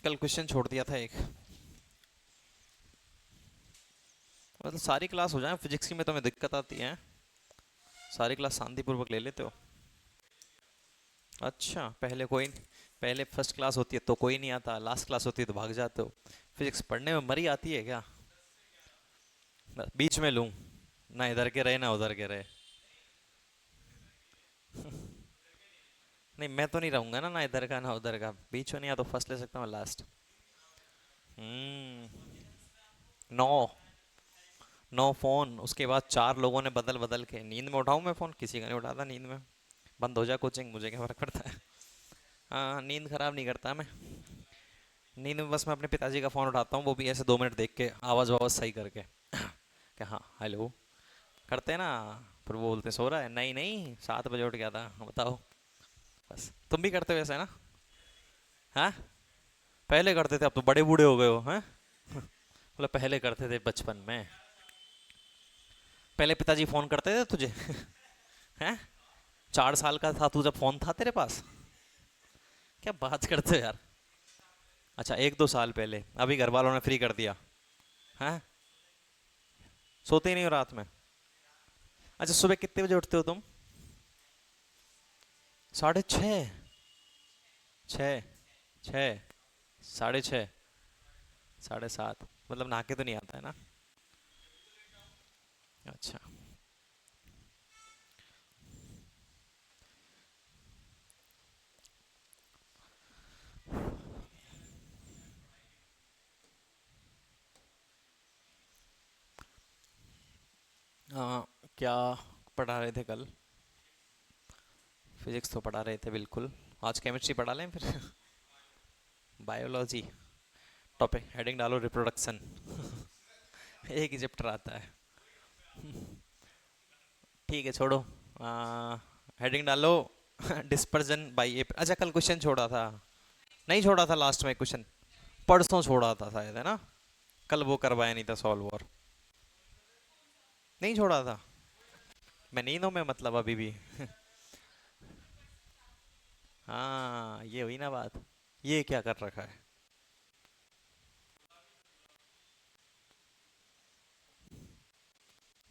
कल क्वेश्चन छोड़ दिया था एक। मतलब सारी क्लास हो जाए फिजिक्स की में तुम्हें दिक्कत आती है? सारी क्लास शांतिपूर्वक ले लेते हो? अच्छा, पहले कोई, पहले फर्स्ट क्लास होती है तो कोई नहीं आता, लास्ट क्लास होती है तो भाग जाते हो। फिजिक्स पढ़ने में मरी आती है क्या? बीच में लूं? ना इधर के रहे ना उधर के रहे। नहीं, मैं तो नहीं रहूंगा ना, ना इधर का ना उधर का, बीच में नहीं, या तो फर्स्ट ले सकता हूँ लास्ट। हम्म। 9। 9 फोन, उसके बाद 4 लोगों ने बदल बदल के, नींद में उठाऊं मैं फोन? किसी का नहीं उठाता नींद में। बंद हो जाए कोचिंग, मुझे क्या फर्क पड़ता है। हाँ, नींद खराब नहीं करता मैं। नींद में बस मैं अपने पिताजी का फ़ोन उठाता हूँ, वो भी ऐसे 2 मिनट देख के, आवाज़ वावाज़ सही करके कि हाँ हेलो करते हैं ना। फिर वो बोलते हैं सो रहा है, नहीं नहीं 7 बजे उठ गया था, बताओ। बस तुम भी करते हो ऐसा है ना? हाँ, पहले करते थे, अब तो बड़े बूढ़े हो गए हो हैं। मतलब पहले करते थे बचपन में। पहले पिताजी फ़ोन करते थे तुझे? हैं? 4 साल का था तू जब फ़ोन था तेरे पास? क्या बात करते हो यार। अच्छा, 1-2 साल पहले, अभी घर वालों ने फ्री कर दिया? हैं? सोते ही नहीं हो रात में? अच्छा, सुबह कितने बजे उठते हो तुम? 6:30? 6? 6? 6:30? 7:30? मतलब नहा के तो नहीं आता है ना? अच्छा। हाँ, क्या पढ़ा रहे थे कल? फिजिक्स तो पढ़ा रहे थे बिल्कुल। आज केमिस्ट्री पढ़ा लें फिर? बायोलॉजी। टॉपिक हेडिंग डालो रिप्रोडक्शन। एक ही चैप्टर आता है। ठीक है छोड़ो। हेडिंग डालो डिस्पर्जन बाय ए। अच्छा, कल क्वेश्चन छोड़ा था? नहीं छोड़ा था लास्ट में क्वेश्चन? परसों छोड़ा था शायद, है ना? कल वो करवाया नहीं था सॉल्व, और नहीं छोड़ा था? मैं नींदों में मतलब अभी भी। हाँ, ये हुई ना बात। ये क्या कर रखा है?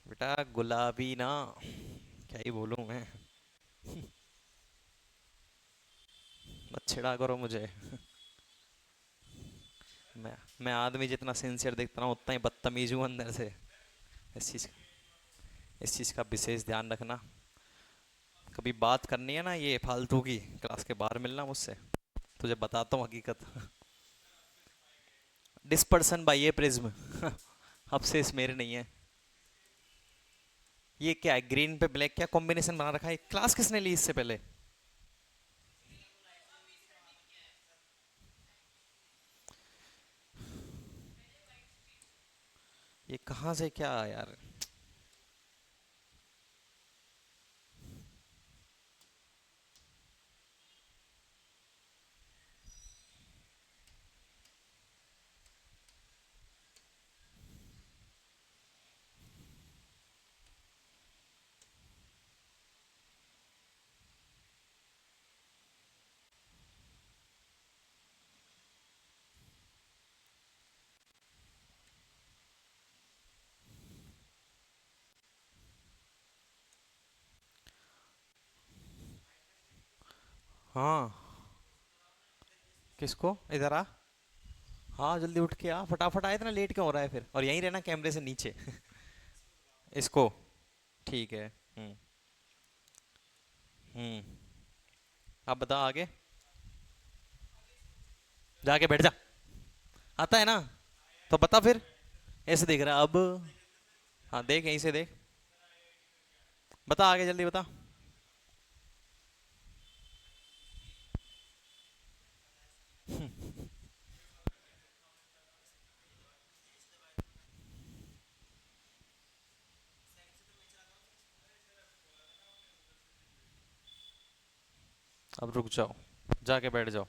बेटा गुलाबी ना, क्या ही बोलूं मैं। मत छिड़ा करो मुझे। मैं आदमी जितना सिंसियर दिखता हूँ उतना ही बदतमीज हूँ अंदर से। इस चीज़ का विशेष ध्यान रखना। कभी बात करनी है ना ये फालतू की, क्लास के बाहर मिलना मुझसे, तुझे बताता हूँ हकीकत। डिस्पर्सन बाय ये प्रिज्म। अब से इस मेरे नहीं है। ये क्या है, ग्रीन पे ब्लैक क्या कॉम्बिनेशन बना रखा है? क्लास किसने ली इससे पहले? ये कहाँ से क्या यार। हाँ। किसको? इधर आ। हाँ जल्दी उठ के आ, फटाफट आ, इतना लेट क्यों हो रहा है फिर? और यहीं रहना कैमरे से नीचे। इसको। ठीक है। हम्म। अब बता आगे। जाके बैठ जा। आता है ना? तो बता फिर। ऐसे देख रहा है अब? हाँ देख, यहीं से देख। बता आगे, जल्दी बता। अब रुक जाओ, जाके बैठ जाओ।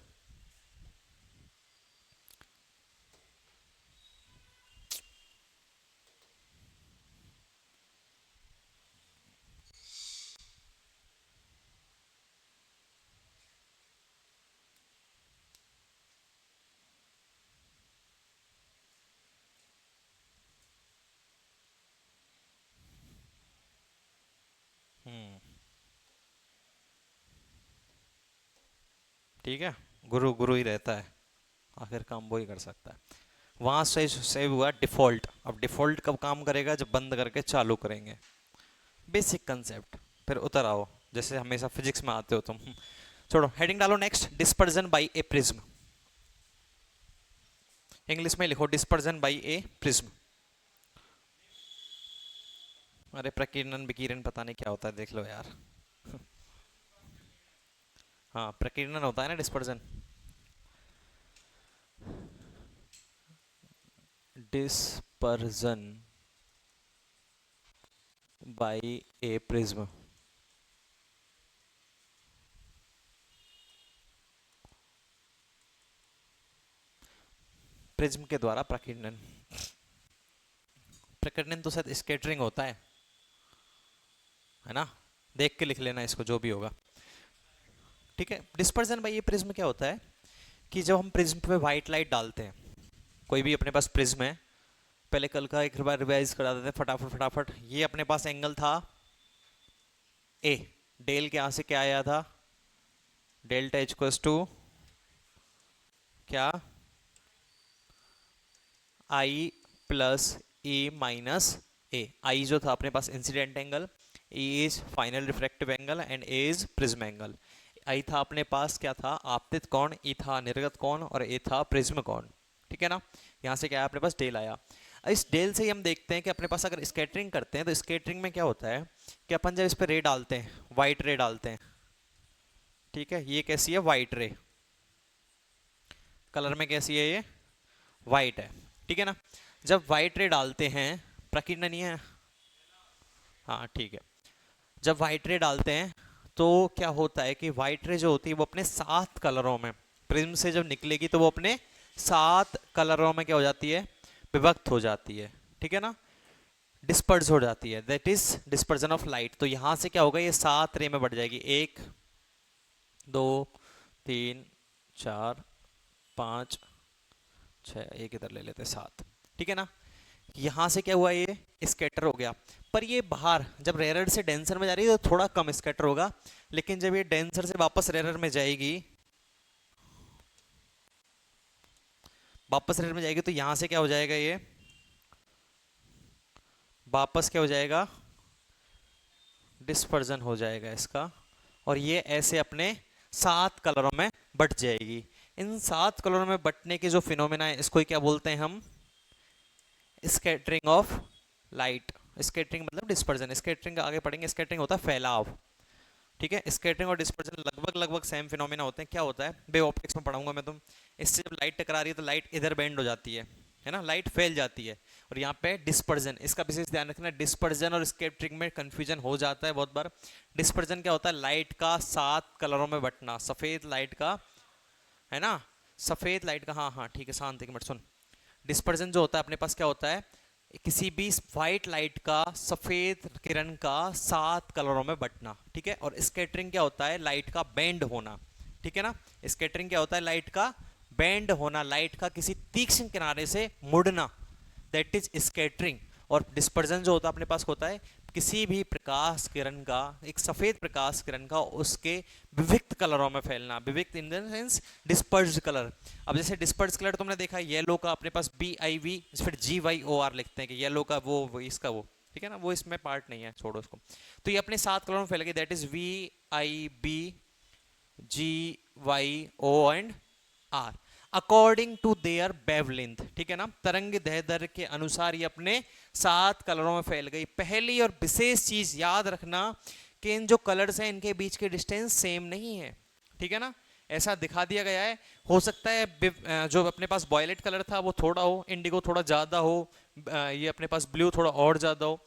ठीक है, गुरु गुरु ही रहता है, आखिर काम वो ही कर सकता है। वहां से सेव हुआ डिफॉल्ट। अब डिफॉल्ट कब काम करेगा? जब बंद करके चालू करेंगे। Basic concept. फिर उतर आओ, जैसे हमेशा फिजिक्स में आते हो तुम। छोड़ो, हेडिंग डालो next, dispersion by A prism. English में लिखो डिस्पर्जन बाई ए प्रिज्म। अरे प्रकीर्णन विकीर्ण पता नहीं क्या होता है, देख लो यार। हाँ, प्रकीर्णन होता है ना dispersion. Dispersion by A prism. Prism के द्वारा प्रकीर्णन। प्रकीर्णन तो शायद स्कैटरिंग होता है ना? देख के लिख लेना इसको, जो भी होगा। ठीक है, डिस्पर्जन बाई ए प्रिज्म क्या होता है कि जब हम प्रिज्म पे व्हाइट लाइट डालते हैं, कोई भी अपने पास प्रिज्म है, पहले कल का एक बार रिवाइज करा देते हैं फटाफट फटाफट। ये अपने पास एंगल था ए, डेल के यहां से क्या आया था? डेल्टा एच इक्वल्स टू क्या? आई प्लस ए माइनस ए। आई जो था अपने पास incident angle, a is final refractive angle and a is prism angle. I था अपने पास क्या था? आपतित कोण। ई था निर्गत कोण और ए था प्रिज्म कोण। ठीक है ना? यहाँ से क्या है अपने पास? डेल आया। इस डेल से ही हम देखते हैं कि अपने पास अगर स्कैटरिंग करते हैं तो स्कैटरिंग में क्या होता है कि अपन जब इस पर रे डालते हैं, वाइट रे डालते हैं, ठीक है, ये कैसी है? वाइट रे। कलर में कैसी है ये? वाइट है। ठीक है ना? जब वाइट रे डालते हैं, प्रकीर्णन नहीं है? हाँ ठीक है। जब वाइट रे डालते हैं तो क्या होता है कि वाइट रे जो होती है वो अपने 7 कलरों में, प्रिज्म से जब निकलेगी तो वो अपने 7 कलरों में क्या हो जाती है? विभक्त हो जाती है। ठीक है ना? डिस्पर्स हो जाती है, that is dispersion of light. तो यहां से क्या होगा? ये 7 रे में बढ़ जाएगी, 1 2 3 4 5 6, एक इधर ले लेते 7। ठीक है ना? यहां से क्या हुआ? ये स्कैटर हो गया। पर ये बाहर जब रेयर से डेंसर में जा रही है तो थोड़ा कम स्कैटर होगा, लेकिन जब ये डेंसर से वापस रेयर में जाएगी, वापस रेयर में जाएगी तो यहां से क्या हो जाएगा? ये वापस क्या हो जाएगा? डिस्पर्जन हो जाएगा इसका, और ये ऐसे अपने 7 कलरों में बट जाएगी। इन 7 कलरों में बटने के जो फिनोमेना है, इसको क्या बोलते हैं हम? Scattering of light. स्कैटरिंग मतलब डिस्पर्जन। स्कैटरिंग आगे पढ़ेंगे, स्कैटरिंग होता है फैलाव। ठीक है? स्कैटरिंग और डिस्पर्जन लगभग लगभग सेम फिनोमेना होते हैं। क्या होता है? बे ऑप्टिक्स में पढ़ाऊंगा मैं तुम। इससे जब लाइट टकरा रही है तो लाइट इधर बेंड हो जाती है ना? लाइट फैल जाती है। और यहाँ पे डिस्पर्जन, इसका विशेष ध्यान रखना। डिस्पर्जन और स्कैटरिंग में कंफ्यूजन हो जाता है बहुत बार। डिस्पर्जन क्या होता है? लाइट का 7 कलरों में बटना, सफेद लाइट का, है ना? सफेद लाइट का, हाँ हाँ ठीक है, शांत एक मिनट सुन। डिस्पर्जन जो होता है अपने पास क्या होता है? किसी भी व्हाइट लाइट का, सफेद किरण का 7 कलरों में बटना। ठीक है? और स्कैटरिंग क्या होता है? लाइट का बैंड होना। ठीक है ना? स्कैटरिंग क्या होता है? लाइट का बैंड होना, लाइट का किसी तीक्ष्ण किनारे से मुड़ना, दैट इज स्कैटरिंग। और डिस्पर्जन जो होता है अपने पास होता है किसी भी प्रकाश किरण का, एक सफेद प्रकाश किरण का, उसके विविक्त कलरों में फैलना। विविक्त in the sense dispersed colour. अब जैसे डिस्पर्स्ड कलर तुमने देखा येलो का अपने पास BIV, फिर GYOR लिखते हैं कि येलो का वो इसका वो। ठीक है ना? वो इसमें पार्ट नहीं है, छोड़ो उसको। तो ये अपने 7 कलरों में फैल गए, that is VIB GYO and R according to their wavelength. ठीक है ना? तरंग दैर्ध्य के अनुसार ये अपने 7 कलरों में फैल गई। पहली और विशेष चीज याद रखना कि इन जो कलर्स हैं इनके बीच के डिस्टेंस सेम नहीं है। ठीक है ना? ऐसा दिखा दिया गया है। हो सकता है जो अपने पास वॉयलेट कलर था वो थोड़ा हो, इंडिगो थोड़ा ज्यादा हो, ये अपने पास ब्लू थोड़ा और ज्यादा हो।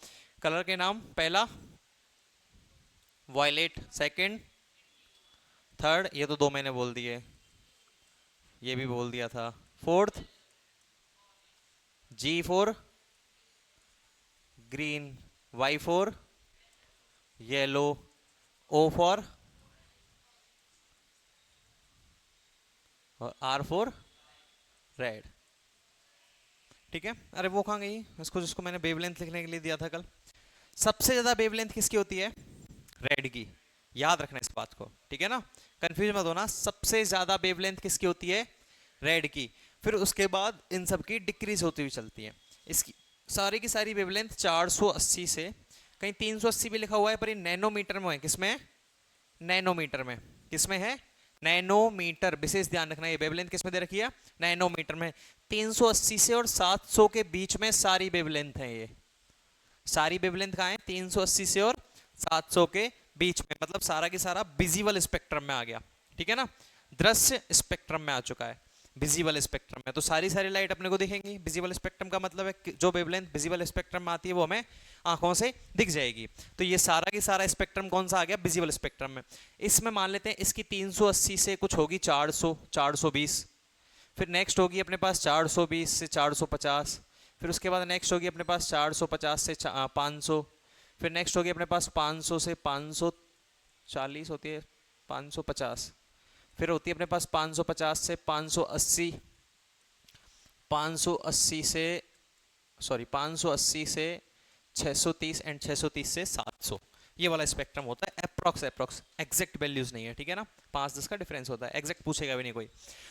कलर के नाम, पहला वॉयलेट, सेकंड, थर्ड, ये तो 2 मैंने बोल दिए, ये भी बोल दिया था। Fourth G for green, Y for yellow, O for, और R फॉर रेड। ठीक है? अरे वो कहाँ गई इसको, जिसको मैंने वेवलेंथ लिखने के लिए दिया था कल? सबसे ज्यादा वेवलेंथ किसकी होती है? रेड की। याद रखना इस बात को, ठीक है ना, कंफ्यूज मत होना। सबसे ज्यादा वेवलेंथ किसकी होती है? रेड की। फिर उसके बाद इन सब की डिक्रीज होती हुई चलती है। इसकी सारी की सारी वेवलेंथ 480 से, कहीं 380 भी लिखा हुआ है पर ये नैनोमीटर में है। किसमें है? नैनोमीटर में। किसमें है? नैनोमीटर। विशेष ध्यान रखना, ये वेवलेंथ किसमें दे रखी है? नैनोमीटर में। 380 से और 700 के बीच में सारी वेवलेंथ है ये। सारी वेवलेंथ कहाँ है? 380 से और 700 के बीच में, मतलब सारा की सारा विजिबल स्पेक्ट्रम में आ गया, ठीक है ना, दृश्य स्पेक्ट्रम में आ चुका है। विजिबल स्पेक्ट्रम में तो सारी सारी लाइट अपने को दिखेंगी। विजिबल स्पेक्ट्रम का मतलब है कि जो वेवलेंथ विजिबल स्पेक्ट्रम में आती है वो हमें आंखों से दिख जाएगी। तो ये सारा की सारा स्पेक्ट्रम कौन सा आ गया? विजिबल स्पेक्ट्रम में। इसमें मान लेते हैं इसकी 380 से कुछ होगी 400, 420। फिर नेक्स्ट होगी अपने पास 420 से 450। फिर उसके बाद नेक्स्ट होगी अपने पास 450 से 500। फिर नेक्स्ट होगी अपने पास 500 से 540 होती है, 550। फिर होती है अपने पास 550 से 580, 580 से 630 एंड 630 से 700। ये वाला स्पेक्ट्रम होता है। अप्रॉक्स एग्जैक्ट वैल्यूज नहीं है, ठीक है ना, 5-10 का डिफरेंस होता है, एग्जैक्ट पूछेगा भी नहीं कोई।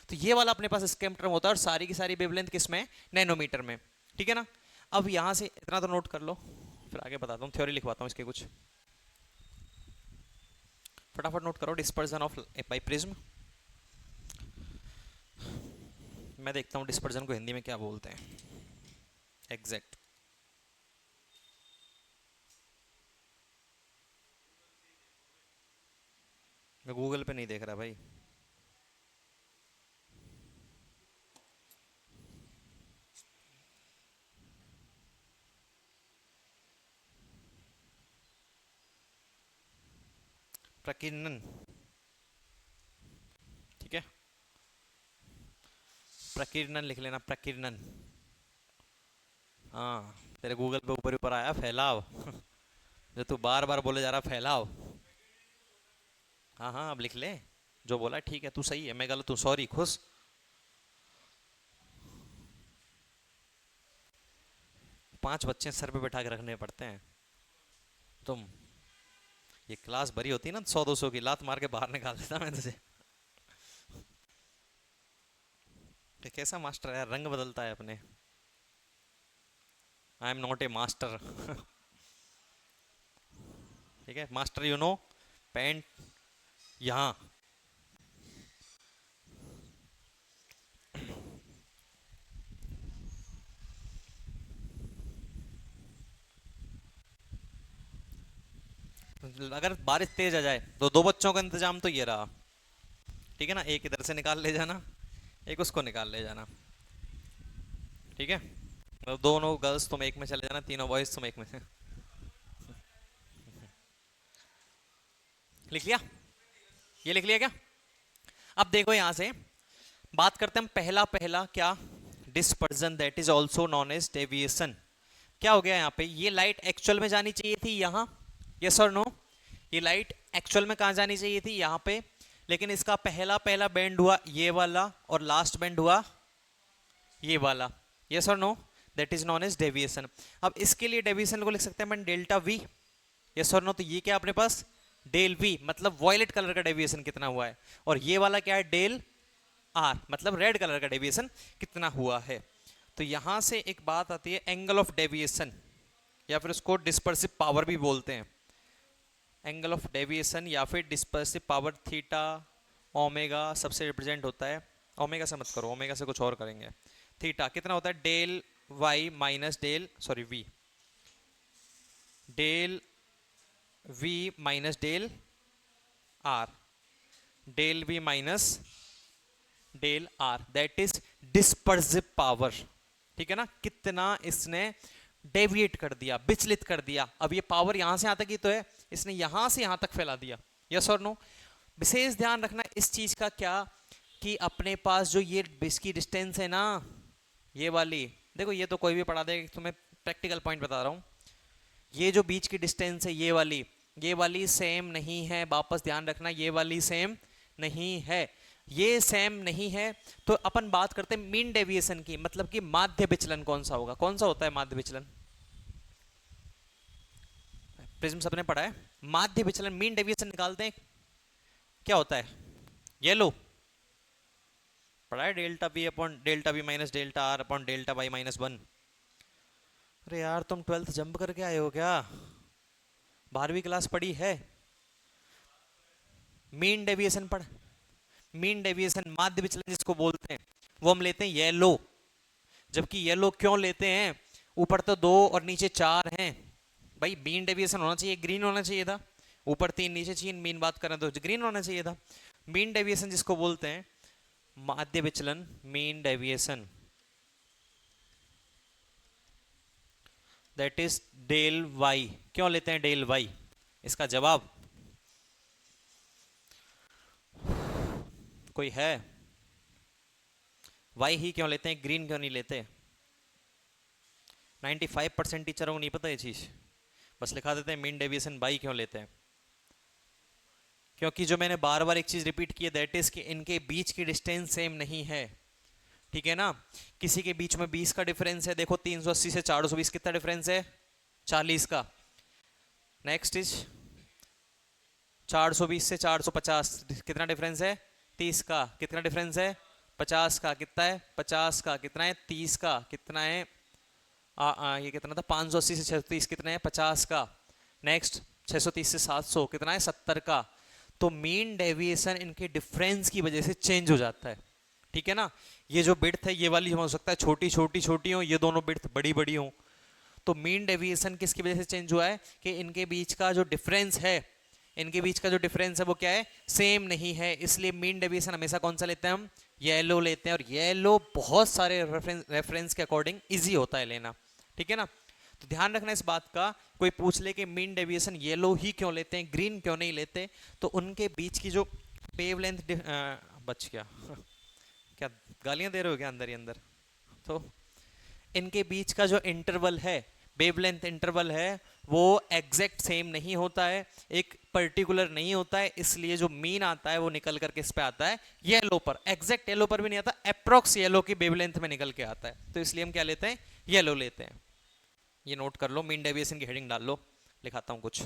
तो ये वाला अपने पास स्पेक्ट्रम होता है और सारी की सारी वेवलेंथ किसमें? नैनोमीटर में, ठीक है ना। अब यहां से इतना तो नोट कर लो, फिर आगे बताता हूँ, थ्योरी लिखवाता हूँ इसके कुछ। फटाफट नोट करो। Dispersion of by prism. मैं देखता हूँ डिस्पर्जन को हिंदी में क्या बोलते हैं एग्जैक्ट। मैं गूगल पे नहीं देख रहा भाई। प्रकीर्णन, ठीक है, प्रकीर्णन लिख लेना, प्रकीर्णन। हाँ, तेरे गूगल पे ऊपर ऊपर आया फैलाव जो तू बार बार बोले जा रहा फैलाव। हाँ हाँ, अब लिख ले। जो बोला ठीक है, तू सही है, मैं गलत हूँ, सॉरी, खुश। 5 बच्चे सर पे बैठा के रखने पड़ते हैं। तुम, ये क्लास भरी होती ना 100-200 की, लात मार के बाहर निकाल देता मैं तुझे। कि कैसा मास्टर है, रंग बदलता है अपने। I am not a master ठीक है, मास्टर यू नो, पेंट यहाँ। अगर बारिश तेज आ जाए तो 2 बच्चों का इंतजाम तो ये रहा, ठीक है ना, एक इधर से निकाल ले जाना, एक उसको निकाल ले जाना, ठीक है, मतलब दोनों गर्ल्स तुम एक में चले जाना, तीनों बॉयज तुम एक में से। लिख लिया? ये लिख लिया क्या? अब देखो यहां से बात करते हैं हम पहला पहला क्या? Dispersion, that is also known as deviation. क्या हो गया यहाँ पे? ये लाइट एक्चुअल में जानी चाहिए थी यहाँ, यस और नो? ये लाइट एक्चुअल में कहाँ जानी चाहिए थी? यहाँ पे। लेकिन इसका पहला पहला बैंड हुआ ये वाला और लास्ट बैंड हुआ ये वाला, यस और no? That is known as deviation. अब इसके लिए डेविएशन को लिख सकते हैं अपन डेल्टा वी, यस और नो? तो ये क्या अपने पास? डेल वी, मतलब वॉयलेट कलर का डेविएशन कितना हुआ है, और ये वाला क्या है? डेल आर, मतलब रेड कलर का डेविएशन कितना हुआ है। तो यहां से एक बात आती है एंगल ऑफ डेविएशन, या फिर उसको डिस्पर्सिव पावर भी बोलते हैं। एंगल ऑफ डेविएशन या फिर डिस्पर्सिव पावर, थीटा ओमेगा सबसे रिप्रेजेंट होता है। ओमेगा से मत करो, ओमेगा से कुछ और करेंगे। थीटा कितना होता है? Del Y minus del, sorry V, del V minus del R, del V minus del R, that is dispersive power, ठीक है ना, कितना इसने डेविएट कर दिया, विचलित कर दिया। अब ये पावर यहां से यहां तक ही तो है, इसने यहां से यहां तक फैला दिया, यस और नो? विशेष ध्यान रखना इस चीज का, क्या कि अपने पास जो ये इसकी डिस्टेंस है ना, ये वाली, देखो ये तो कोई भी पढ़ा देगा, तुम्हें प्रैक्टिकल पॉइंट बता रहा हूं, ये जो बीच की डिस्टेंस है ये वाली सेम नहीं है, वापस ध्यान रखना, ये वाली सेम नहीं है, ये सेम नहीं है। तो अपन बात करते हैं मीन डेविएशन की, मतलब कि माध्य विचलन कौन सा होगा? कौन सा होता है माध्य विचलन? प्रिज्म सबने पढ़ा है, माध्य विचलन मीन डेविएशन निकालते हैं, क्या होता है? येलो पढ़ा है, delta B upon delta B minus delta R upon delta Y minus one. अरे यार तुम 12th जंप करके आए हो क्या? 12वीं क्लास पढ़ी है? मीन डेविएशन पढ़, मीन डेविएशन माध्य विचलन जिसको बोलते हैं वो हम लेते हैं येलो। जबकि येलो क्यों लेते हैं? ऊपर तो 2 और नीचे 4 हैं भाई, मीन डेविएशन होना चाहिए, ग्रीन होना चाहिए था। ऊपर 3 नीचे 3, मीन बात करें तो ग्रीन होना चाहिए था। मीन डेविएशन जिसको बोलते हैं माध्य विचलन, mean deviation, that is del Y. क्यों लेते हैं डेल वाई? इसका जवाब कोई है? वाई ही क्यों लेते हैं, ग्रीन क्यों नहीं लेते? 95% टीचरों को नहीं पता ये चीज, बस लिखा देते हैं मीन डेविएशन वाई क्यों लेते हैं। क्योंकि जो मैंने बार बार एक चीज रिपीट की है, दैट इज कि इनके बीच की डिस्टेंस सेम नहीं है, ठीक है ना। किसी के बीच में 20 का डिफरेंस है, देखो 380 से 420 कितना डिफरेंस है? 40 का। नेक्स्ट इज 420 से 450 कितना डिफरेंस है? 30 का। कितना डिफरेंस है? 50 का। कितना है? 50 का। कितना है? 30 का। कितना है? ये कितना था? 580 से 630 कितना है? 50 का। नेक्स्ट 630 से 700 कितना है? 70 का। तो मीन डेविएशन इनके डिफरेंस की वजह से चेंज हो जाता है, ठीक है ना। ये जो बिड्थ है ये वाली हो सकता है छोटी छोटी छोटी हो, ये दोनों बिड्थ बड़ी बड़ी हो। तो मीन डेविएशन किसकी वजह से चेंज हुआ है? कि इनके बीच का जो डिफरेंस है, इनके बीच का जो डिफरेंस है वो क्या है? सेम नहीं है। इसलिए मीन डेविएशन हमेशा कौन सा लेते हैं हम? येलो लेते हैं। और येलो बहुत सारे रेफरेंस के अकॉर्डिंग इजी होता है लेना, ठीक है ना। तो ध्यान रखना इस बात का, कोई पूछ ले कि मीन डेविएशन येलो ही क्यों लेते हैं, ग्रीन क्यों नहीं लेते, तो उनके बीच की जो वेवलेंथ बच गया क्या गालियां दे रहे हो क्या अंदर ही अंदर? तो इनके बीच का जो इंटरवल है, वेवलेंथ इंटरवल है, वो एग्जैक्ट सेम नहीं होता है, एक पर्टिकुलर नहीं होता है। इसलिए जो मीन आता है वो निकल करके इस पे आता है येलो पर। एग्जैक्ट येलो पर भी नहीं आता, अप्रोक्स येलो की वेवलेंथ में निकल के आता है। तो इसलिए हम क्या लेते हैं? येलो लेते हैं। ये नोट कर लो, मीन डेविएशन की हेडिंग डाल लो, लिखाता हूं कुछ।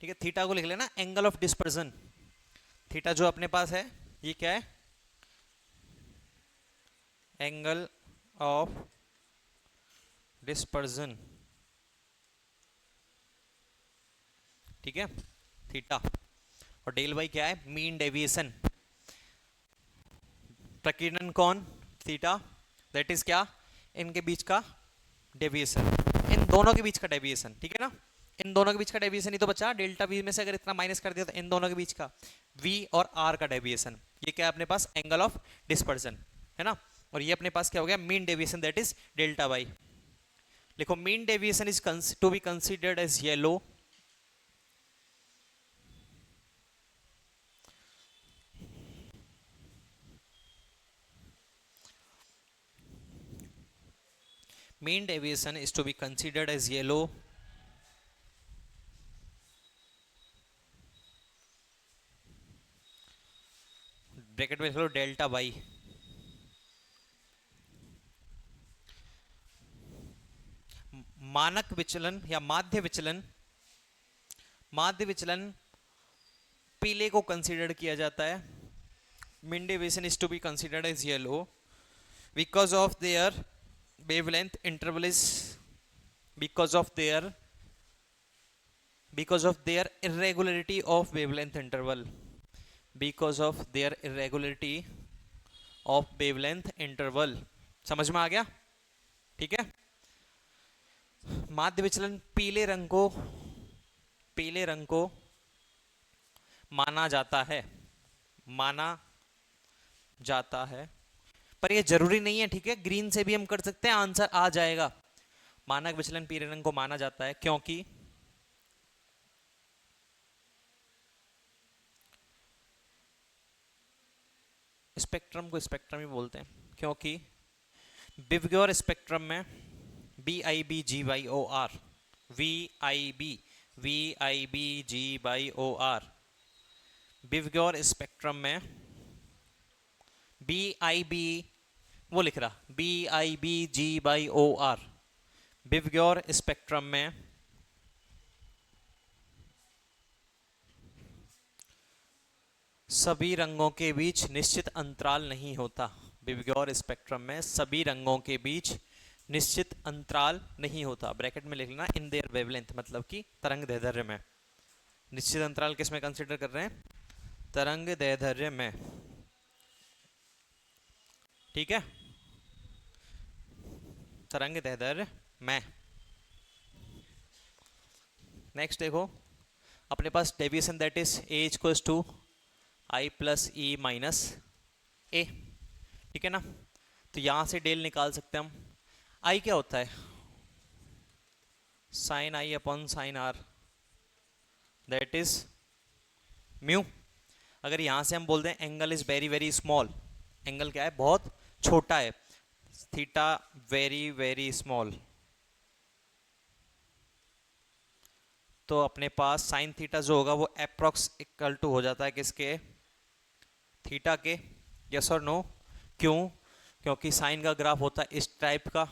ठीक है, थीटा को लिख लेना एंगल ऑफ डिस्पर्जन। थीटा जो अपने पास है ये क्या है? एंगल ऑफ डिस्पर्जन, ठीक है, थीटा। और डेल वाई क्या है? Mean deviation. प्रकीर्णन कोण थीटा, दैट इज क्या? इनके बीच का डेविएशन, इन दोनों के बीच का डेविएशन, ठीक है ना। इन दोनों के बीच का डेविएशन ही तो बचा, डेल्टा वी में से अगर इतना माइनस कर दिया तो इन दोनों के बीच का वी और आर का डेविएशन, ये क्या है अपने पास? एंगल ऑफ डिस्पर्जन, है ना। और ये अपने पास क्या हो गया? Mean deviation, that is delta y. लिखो mean deviation is to be considered as yellow, mean deviation is to be considered as yellow bracket में लिख लो डेल्टा वाई। मानक विचलन या माध्य विचलन, माध्य विचलन पीले को कंसीडर किया जाता है। Mean deviation is to be considered as yellow because of their wavelength interval is because of their irregularity of wavelength interval, because of their irregularity of wavelength interval। समझ में आ गया? ठीक है। माध्य विचलन पीले रंग को माना जाता है, माना जाता है, पर ये जरूरी नहीं है, ठीक है। ग्रीन से भी हम कर सकते हैं, आंसर आ जाएगा। मानक विचलन पी रंग को माना जाता है क्योंकि स्पेक्ट्रम को स्पेक्ट्रम ही बोलते हैं, क्योंकि बिवग्योर स्पेक्ट्रम में BIBGYOR, VIBGYOR, बिवग्योर स्पेक्ट्रम में BIB, वो लिख रहा BIBGYOR, बिवग्योर स्पेक्ट्रम में सभी रंगों के बीच निश्चित अंतराल नहीं होता। बिवग्योर स्पेक्ट्रम में सभी रंगों के बीच निश्चित अंतराल नहीं होता। ब्रैकेट में लिख लेना इन देयर वेवलेंथ, मतलब कि तरंग दैर्ध्य में। निश्चित अंतराल किस में कंसीडर कर रहे हैं? तरंग दैर्ध्य में। ठीक है, तरंग दैर्ध्य में। नेक्स्ट देखो, अपने पास deviation that is a equals to i plus e minus a. ठीक है ना, तो यहां से डेल निकाल सकते हैं हम। आई क्या होता है? Sine I upon sine R, that is mu. अगर यहां से हम बोल दें angle is very very small, angle क्या है? बहुत छोटा है, थीटा वेरी वेरी स्मॉल, तो अपने पास साइन थीटा जो होगा वो अप्रॉक्स इक्वल टू हो जाता है किसके? थीटा के। यस और नो? क्यों? क्योंकि साइन का ग्राफ होता है इस टाइप का